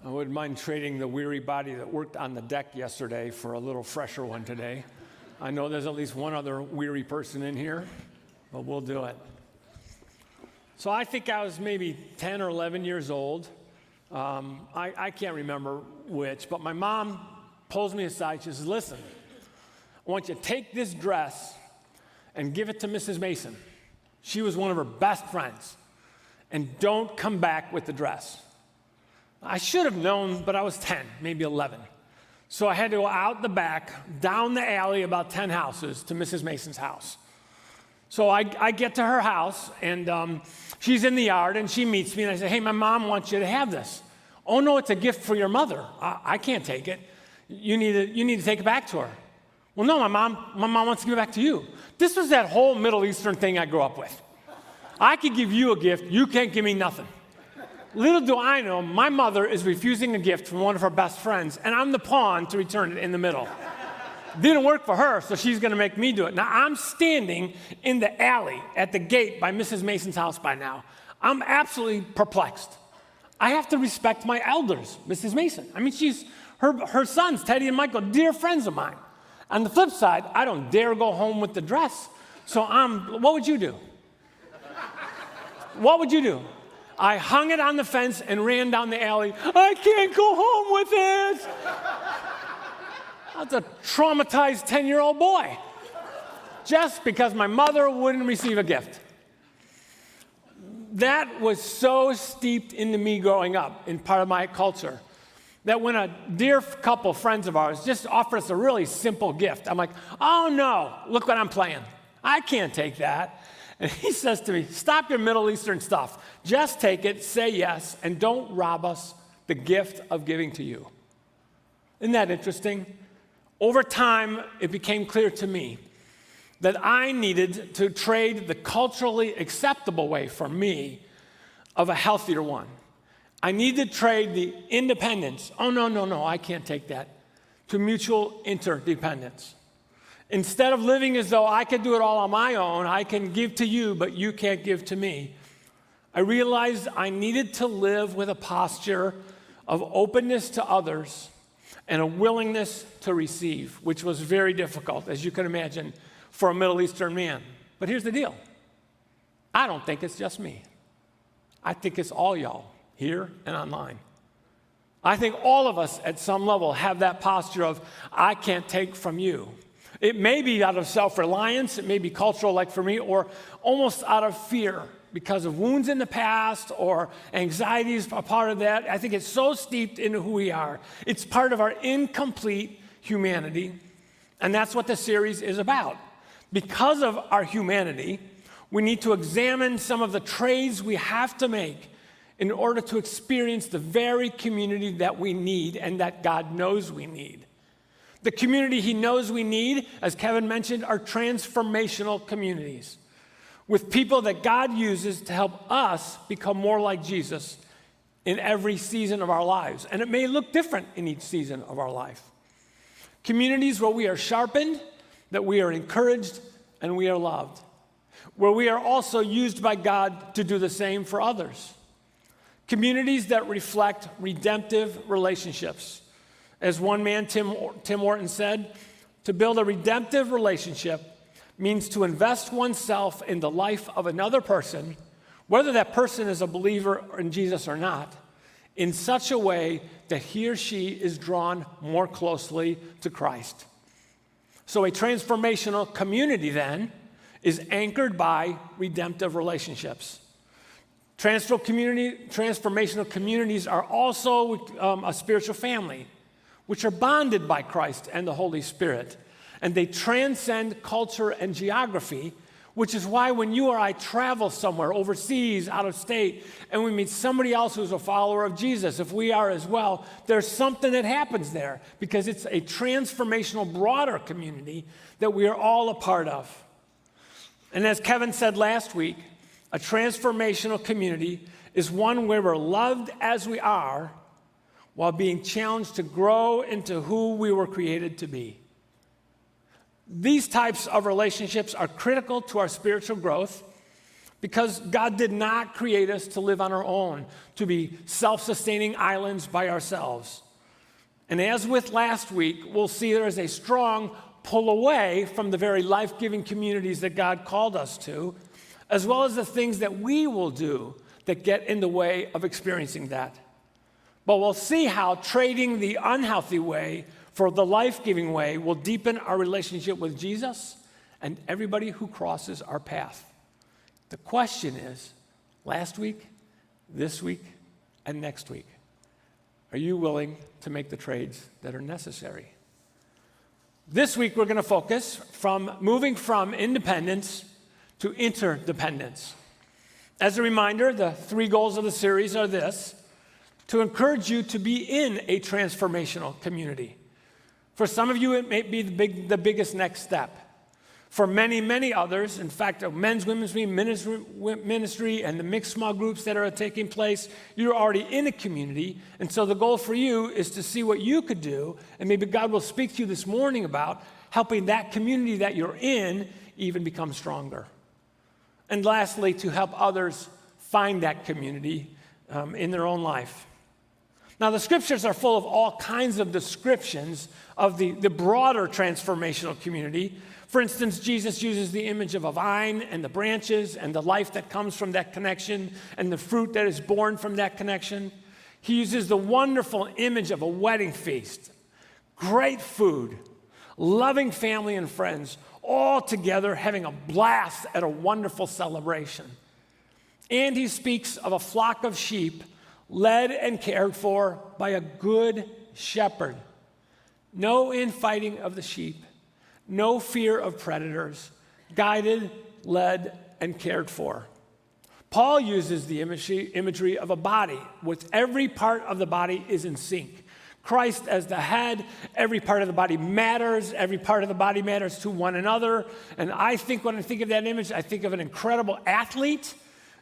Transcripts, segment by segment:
I wouldn't mind trading the weary body that worked on the deck yesterday for a little fresher one today. I know there's at least one other weary person in here, but we'll do it. So I think I was maybe 10 or 11 years old. I can't remember which, but my mom pulls me aside. She says, listen, I want you to take this dress and give it to Mrs. Mason. She was one of her best friends. And don't come back with the dress. I should have known, but I was 10, maybe 11. So I had to go out the back, down the alley about 10 houses to Mrs. Mason's house. So I get to her house, and she's in the yard, and she meets me, and I say, hey, my mom wants you to have this. Oh, no, it's a gift for your mother. I can't take it. You need to take it back to her. Well, no, my mom wants to give it back to you. This was that whole Middle Eastern thing I grew up with. I could give you a gift. You can't give me nothing. Little do I know, my mother is refusing a gift from one of her best friends, and I'm the pawn to return it in the middle. Didn't work for her, so she's going to make me do it. Now, I'm standing in the alley at the gate by Mrs. Mason's house by now. I'm absolutely perplexed. I have to respect my elders, Mrs. Mason. I mean, her sons, Teddy and Michael, dear friends of mine. On the flip side, I don't dare go home with the dress. So what would you do? What would you do? I hung it on the fence and ran down the alley. I can't go home with it. I was a traumatized 10-year-old boy just because my mother wouldn't receive a gift. That was so steeped into me growing up in part of my culture that when a dear couple friends of ours just offered us a really simple gift, I'm like, oh no, look what I'm playing. I can't take that. And he says to me, stop your Middle Eastern stuff. Just take it, say yes, and don't rob us the gift of giving to you. Isn't that interesting? Over time, it became clear to me that I needed to trade the culturally acceptable way for me of a healthier one. I needed to trade the independence, oh, no, I can't take that, to mutual interdependence. Instead of living as though I could do it all on my own, I can give to you, but you can't give to me, I realized I needed to live with a posture of openness to others and a willingness to receive, which was very difficult, as you can imagine, for a Middle Eastern man. But here's the deal. I don't think it's just me. I think it's all y'all, here and online. I think all of us at some level have that posture of, I can't take from you. It may be out of self-reliance, it may be cultural like for me, or almost out of fear because of wounds in the past or anxieties a part of that. I think it's so steeped into who we are. It's part of our incomplete humanity, and that's what the series is about. Because of our humanity, we need to examine some of the trades we have to make in order to experience the very community that we need and that God knows we need. The community he knows we need, as Kevin mentioned, are transformational communities with people that God uses to help us become more like Jesus in every season of our lives. And it may look different in each season of our life. Communities where we are sharpened, that we are encouraged, and we are loved. Where we are also used by God to do the same for others. Communities that reflect redemptive relationships. As one man, Tim Horton, said, to build a redemptive relationship means to invest oneself in the life of another person, whether that person is a believer in Jesus or not, in such a way that he or she is drawn more closely to Christ. So a transformational community, then, is anchored by redemptive relationships. Transformational communities are also a spiritual family, which are bonded by Christ and the Holy Spirit. And they transcend culture and geography, which is why when you or I travel somewhere overseas, out of state, and we meet somebody else who's a follower of Jesus, if we are as well, there's something that happens there because it's a transformational, broader community that we are all a part of. And as Kevin said last week, a transformational community is one where we're loved as we are while being challenged to grow into who we were created to be. These types of relationships are critical to our spiritual growth because God did not create us to live on our own, to be self-sustaining islands by ourselves. And as with last week, we'll see there is a strong pull away from the very life-giving communities that God called us to, as well as the things that we will do that get in the way of experiencing that. But we'll see how trading the unhealthy way for the life-giving way will deepen our relationship with Jesus and everybody who crosses our path. The question is, last week, this week, and next week, are you willing to make the trades that are necessary? This week, we're going to focus from moving from independence to interdependence. As a reminder, the 3 goals of the series are this: to encourage you to be in a transformational community. For some of you, it may be the biggest next step. For many, many others, in fact, men's, women's ministry and the mixed small groups that are taking place, you're already in a community. And so the goal for you is to see what you could do, and maybe God will speak to you this morning about helping that community that you're in even become stronger. And lastly, to help others find that community in their own life. Now, the scriptures are full of all kinds of descriptions of the broader transformational community. For instance, Jesus uses the image of a vine and the branches and the life that comes from that connection and the fruit that is born from that connection. He uses the wonderful image of a wedding feast, great food, loving family and friends, all together having a blast at a wonderful celebration. And he speaks of a flock of sheep led and cared for by a good shepherd. No infighting of the sheep, no fear of predators, guided, led, and cared for. Paul uses the imagery of a body, with every part of the body is in sync. Christ as the head, every part of the body matters, every part of the body matters to one another. And I think when I think of that image, I think of an incredible athlete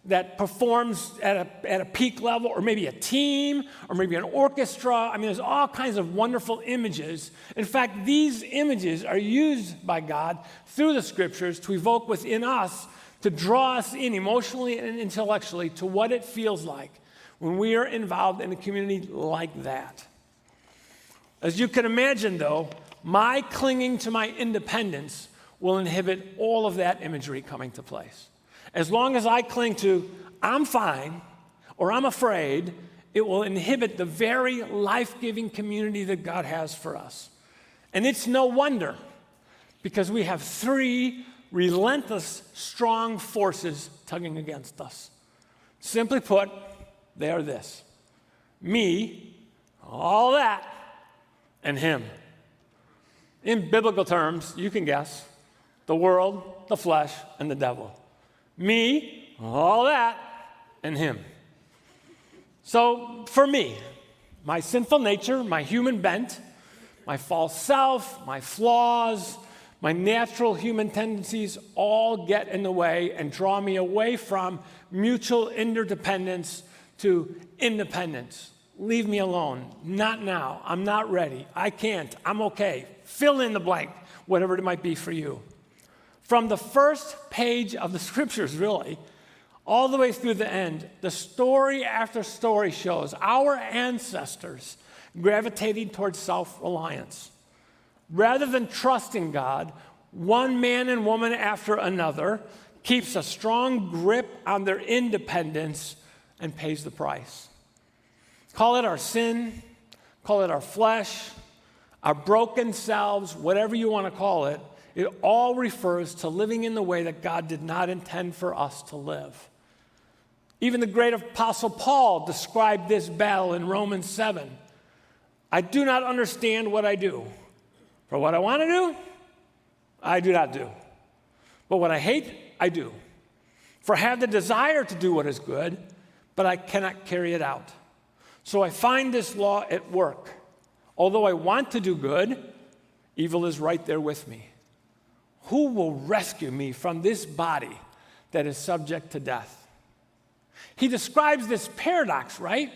that performs at a peak level, or maybe a team, or maybe an orchestra. I mean, there's all kinds of wonderful images. In fact, these images are used by God through the scriptures to evoke within us, to draw us in emotionally and intellectually to what it feels like when we are involved in a community like that. As you can imagine, though, my clinging to my independence will inhibit all of that imagery coming to place. As long as I cling to, I'm fine, or I'm afraid, it will inhibit the very life-giving community that God has for us. And it's no wonder, because we have 3 relentless, strong forces tugging against us. Simply put, they are this: me, all that, and him. In biblical terms, you can guess: the world, the flesh, and the devil. Me, all that, and him. So for me, my sinful nature, my human bent, my false self, my flaws, my natural human tendencies all get in the way and draw me away from mutual interdependence to independence. Leave me alone. Not now. I'm not ready. I can't. I'm okay. Fill in the blank, whatever it might be for you. From the first page of the scriptures, really, all the way through the end, the story after story shows our ancestors gravitating towards self-reliance. Rather than trusting God, one man and woman after another keeps a strong grip on their independence and pays the price. Call it our sin, call it our flesh, our broken selves, whatever you want to call it. It all refers to living in the way that God did not intend for us to live. Even the great apostle Paul described this battle in Romans 7. I do not understand what I do. For what I want to do, I do not do. But what I hate, I do. For I have the desire to do what is good, but I cannot carry it out. So I find this law at work. Although I want to do good, evil is right there with me. Who will rescue me from this body that is subject to death? He describes this paradox, right?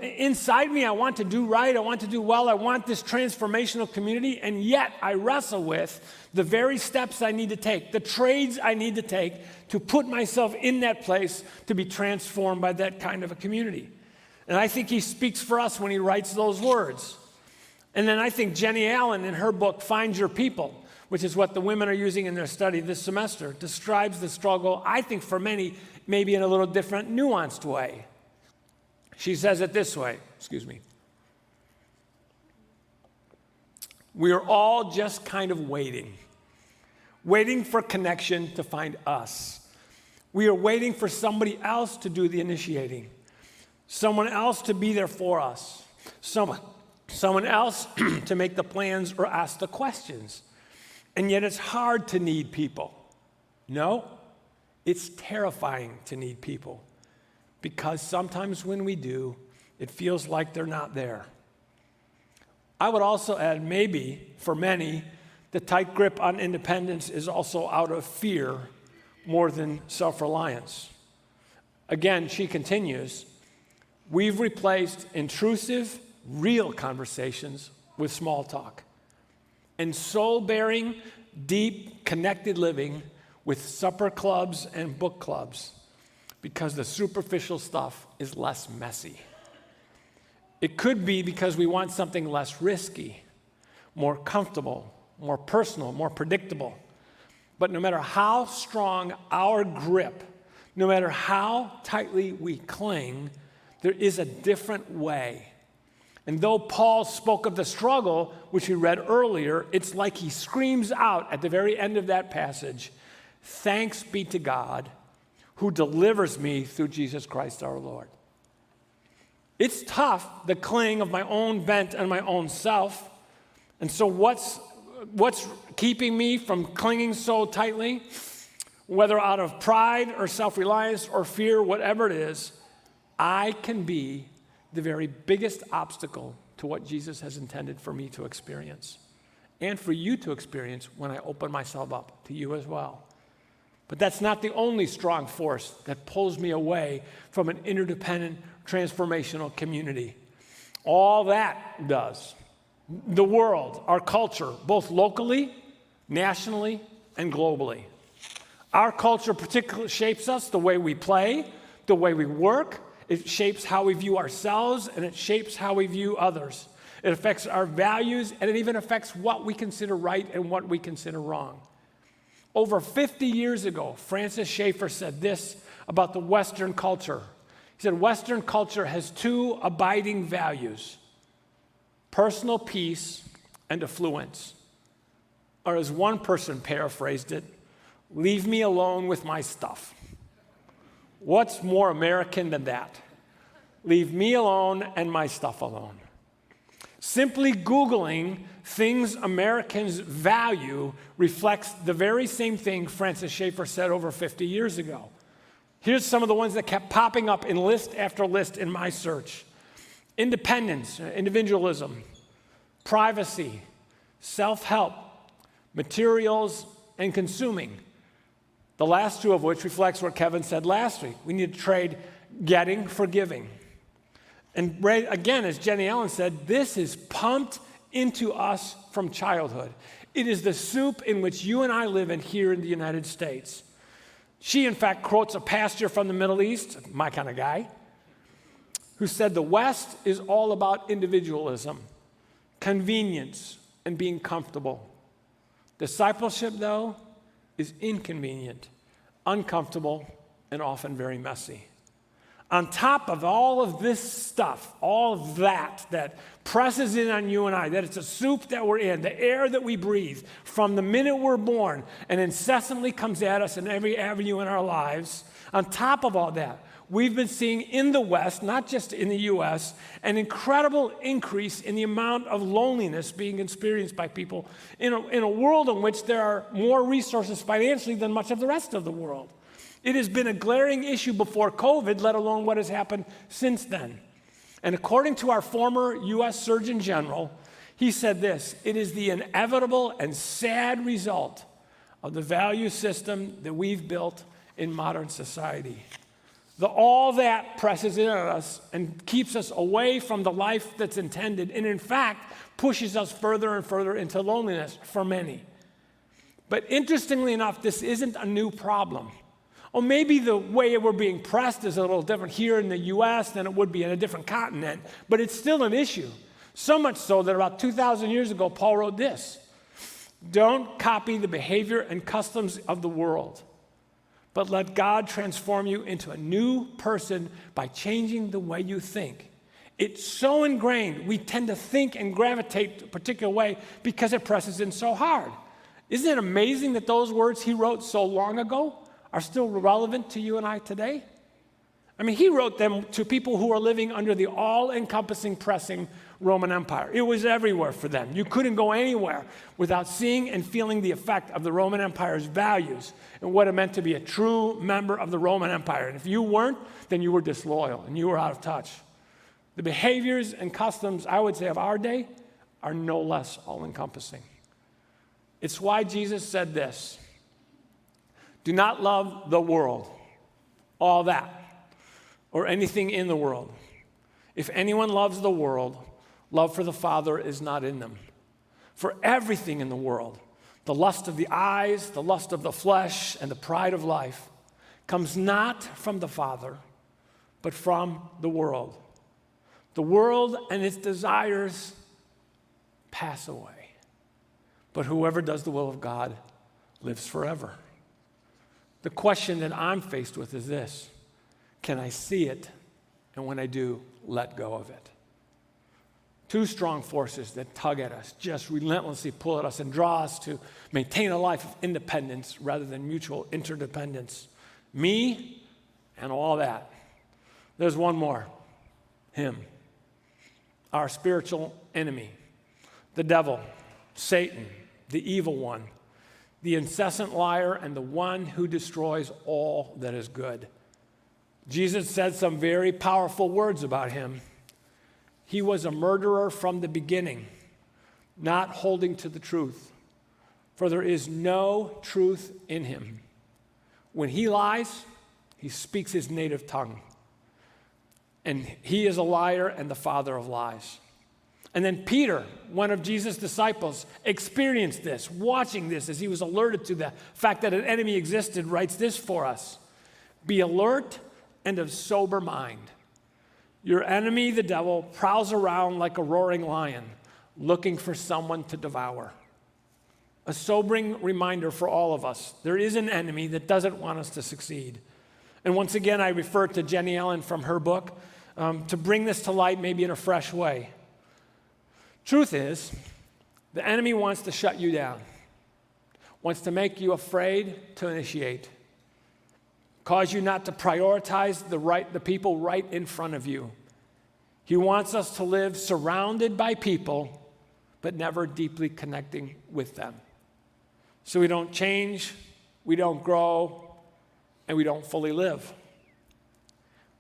inside me, I want to do right, I want to do well, I want this transformational community, and yet I wrestle with the very steps I need to take, the trades I need to take to put myself in that place to be transformed by that kind of a community. And I think he speaks for us when he writes those words. And then I think Jenny Allen, in her book, Find Your People, which is what the women are using in their study this semester, describes the struggle, I think for many, maybe in a little different, nuanced way. She says it this way, We are all just kind of waiting for connection to find us. We are waiting for somebody else to do the initiating, someone else to be there for us, someone else to make the plans or ask the questions. And yet it's hard to need people. No, it's terrifying to need people. Because sometimes when we do, it feels like they're not there. I would also add, maybe, for many, the tight grip on independence is also out of fear more than self-reliance. Again, she continues, we've replaced intrusive, real conversations with small talk, and soul-bearing, deep, connected living with supper clubs and book clubs, because the superficial stuff is less messy. It could be because we want something less risky, more comfortable, more personal, more predictable. But no matter how strong our grip, no matter how tightly we cling, there is a different way. And though Paul spoke of the struggle, which we read earlier, it's like he screams out at the very end of that passage, "Thanks be to God who delivers me through Jesus Christ our Lord." It's tough, the cling of my own bent and my own self. And so what's keeping me from clinging so tightly? Whether out of pride or self-reliance or fear, whatever it is, I can be the very biggest obstacle to what Jesus has intended for me to experience and for you to experience when I open myself up to you as well. But that's not the only strong force that pulls me away from an interdependent, transformational community. All that does. The world, our culture, both locally, nationally, and globally. Our culture particularly shapes us, the way we play, the way we work. It shapes how we view ourselves, and it shapes how we view others. It affects our values, and it even affects what we consider right and what we consider wrong. Over 50 years ago, Francis Schaeffer said this about the Western culture. He said, Western culture has two abiding values: personal peace and affluence. Or as one person paraphrased it, leave me alone with my stuff. What's more American than that? Leave me alone and my stuff alone. Simply Googling things Americans value reflects the very same thing Francis Schaeffer said over 50 years ago. Here's some of the ones that kept popping up in list after list in my search: independence, individualism, privacy, self-help, materials, and consuming. The last two of which reflects what Kevin said last week. We need to trade getting for giving. And again, as Jenny Allen said, this is pumped into us from childhood. It is the soup in which you and I live in here in the United States. She, in fact, quotes a pastor from the Middle East, my kind of guy, who said the West is all about individualism, convenience, and being comfortable. Discipleship, though, is inconvenient, uncomfortable, and often very messy. On top of all of this stuff, all of that presses in on you and I, that it's a soup that we're in, the air that we breathe from the minute we're born and incessantly comes at us in every avenue in our lives, on top of all that, we've been seeing in the West, not just in the U.S., an incredible increase in the amount of loneliness being experienced by people in a world in which there are more resources financially than much of the rest of the world. It has been a glaring issue before COVID, let alone what has happened since then. And according to our former U.S. Surgeon General, he said this: it is the inevitable and sad result of the value system that we've built in modern society. All that presses in on us and keeps us away from the life that's intended, and in fact, pushes us further and further into loneliness for many. But interestingly enough, this isn't a new problem. Or maybe the way we're being pressed is a little different here in the U.S. than it would be in a different continent, but it's still an issue. So much so that about 2,000 years ago, Paul wrote this: "Don't copy the behavior and customs of the world, but let God transform you into a new person by changing the way you think." It's so ingrained, we tend to think and gravitate a particular way because it presses in so hard. Isn't it amazing that those words he wrote so long ago are still relevant to you and I today? I mean, he wrote them to people who were living under the all-encompassing, pressing Roman Empire. It was everywhere for them. You couldn't go anywhere without seeing and feeling the effect of the Roman Empire's values and what it meant to be a true member of the Roman Empire. And if you weren't, then you were disloyal and you were out of touch. The behaviors and customs, I would say, of our day are no less all-encompassing. It's why Jesus said this: "Do not love the world, all that, or anything in the world. If anyone loves the world, love for the Father is not in them. For everything in the world, the lust of the eyes, the lust of the flesh, and the pride of life, comes not from the Father, but from the world. The world and its desires pass away, but whoever does the will of God lives forever." The question that I'm faced with is this: can I see it, and when I do, let go of it? Two strong forces that tug at us, just relentlessly pull at us and draw us to maintain a life of independence rather than mutual interdependence. Me and all that. There's one more: him, our spiritual enemy, the devil, Satan, the evil one, the incessant liar, and the one who destroys all that is good. Jesus said some very powerful words about him. He was a murderer from the beginning, not holding to the truth, for there is no truth in him. When he lies, he speaks his native tongue, and he is a liar and the father of lies. And then Peter, one of Jesus' disciples, experienced this, watching this as he was alerted to the fact that an enemy existed, writes this for us: "Be alert and of sober mind. Your enemy, the devil, prowls around like a roaring lion, looking for someone to devour." A sobering reminder for all of us. There is an enemy that doesn't want us to succeed. And once again, I refer to Jenny Ellen from her book to bring this to light maybe in a fresh way. Truth is, the enemy wants to shut you down, wants to make you afraid to initiate, cause you not to prioritize the people right in front of you. He wants us to live surrounded by people, but never deeply connecting with them. So we don't change, we don't grow, and we don't fully live.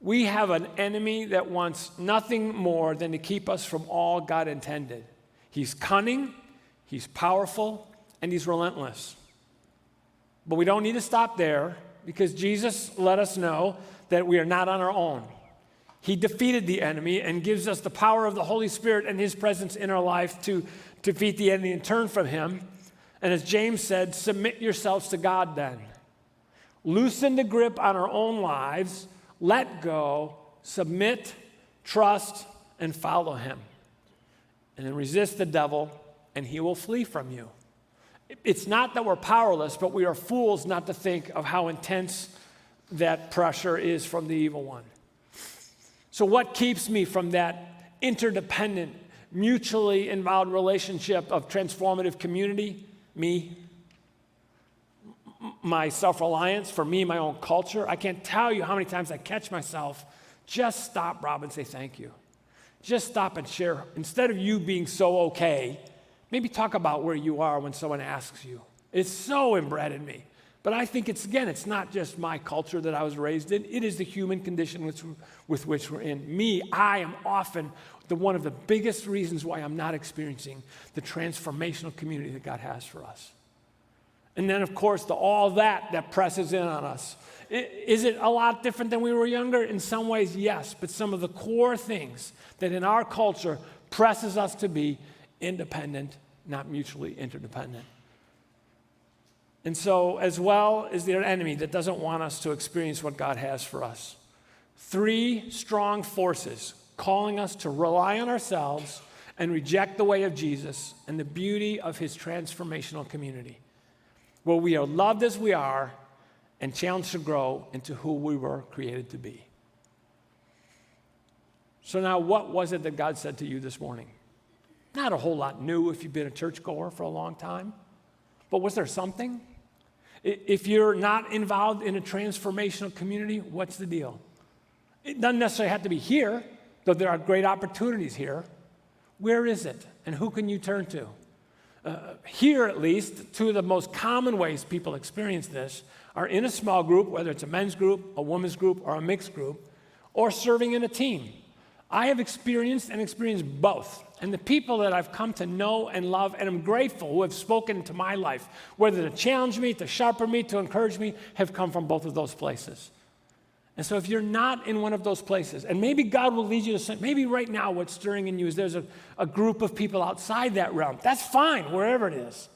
We have an enemy that wants nothing more than to keep us from all God intended. He's cunning, he's powerful, and he's relentless. But we don't need to stop there, because Jesus let us know that we are not on our own. He defeated the enemy and gives us the power of the Holy Spirit and his presence in our life to defeat the enemy and turn from him. And as James said, submit yourselves to God then. Loosen the grip on our own lives, let go, submit, trust, and follow him. And then resist the devil, and he will flee from you. It's not that we're powerless, but we are fools not to think of how intense that pressure is from the evil one. So what keeps me from that interdependent, mutually involved relationship of transformative community? Me. My self-reliance, for me, my own culture. I can't tell you how many times I catch myself, just stop, Rob, and say thank you. Just stop and share. Instead of you being so okay, maybe talk about where you are when someone asks you. It's so inbred in me. But I think it's not just my culture that I was raised in. It is the human condition with which we're in. I am often one of the biggest reasons why I'm not experiencing the transformational community that God has for us. And then, of course, all that presses in on us Is it a lot different than we were younger? In some ways, yes. But some of the core things that in our culture presses us to be independent, not mutually interdependent. And so, as well as the enemy that doesn't want us to experience what God has for us. 3 strong forces calling us to rely on ourselves and reject the way of Jesus and the beauty of his transformational community, where we are loved as we are and challenged to grow into who we were created to be. So now, what was it that God said to you this morning? Not a whole lot new if you've been a churchgoer for a long time, but was there something? If you're not involved in a transformational community, what's the deal? It doesn't necessarily have to be here, though there are great opportunities here. Where is it, and who can you turn to? Here, at least, 2 of the most common ways people experience this are in a small group, whether it's a men's group, a women's group, or a mixed group, or serving in a team. I have experienced both. And the people that I've come to know and love and am grateful who have spoken to my life, whether to challenge me, to sharpen me, to encourage me, have come from both of those places. And so if you're not in one of those places, and maybe God will lead you to, maybe right now what's stirring in you is there's a group of people outside that realm. That's fine, wherever it is.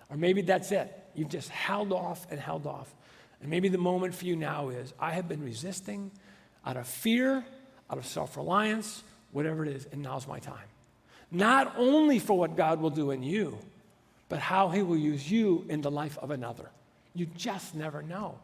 Or maybe that's it. You've just held off and held off. And maybe the moment for you now is, I have been resisting out of fear, out of self-reliance, whatever it is, and now's my time. Not only for what God will do in you, but how he will use you in the life of another. You just never know.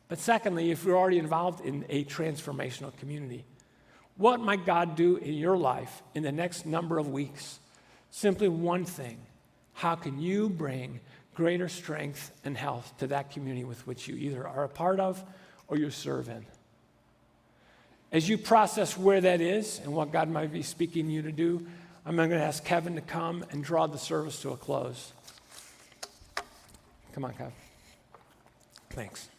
But secondly, if you're already involved in a transformational community, what might God do in your life in the next number of weeks? Simply one thing. How can you bring greater strength and health to that community with which you either are a part of or you serve in? As you process where that is and what God might be speaking you to do, I'm going to ask Kevin to come and draw the service to a close. Come on, Kevin. Thanks.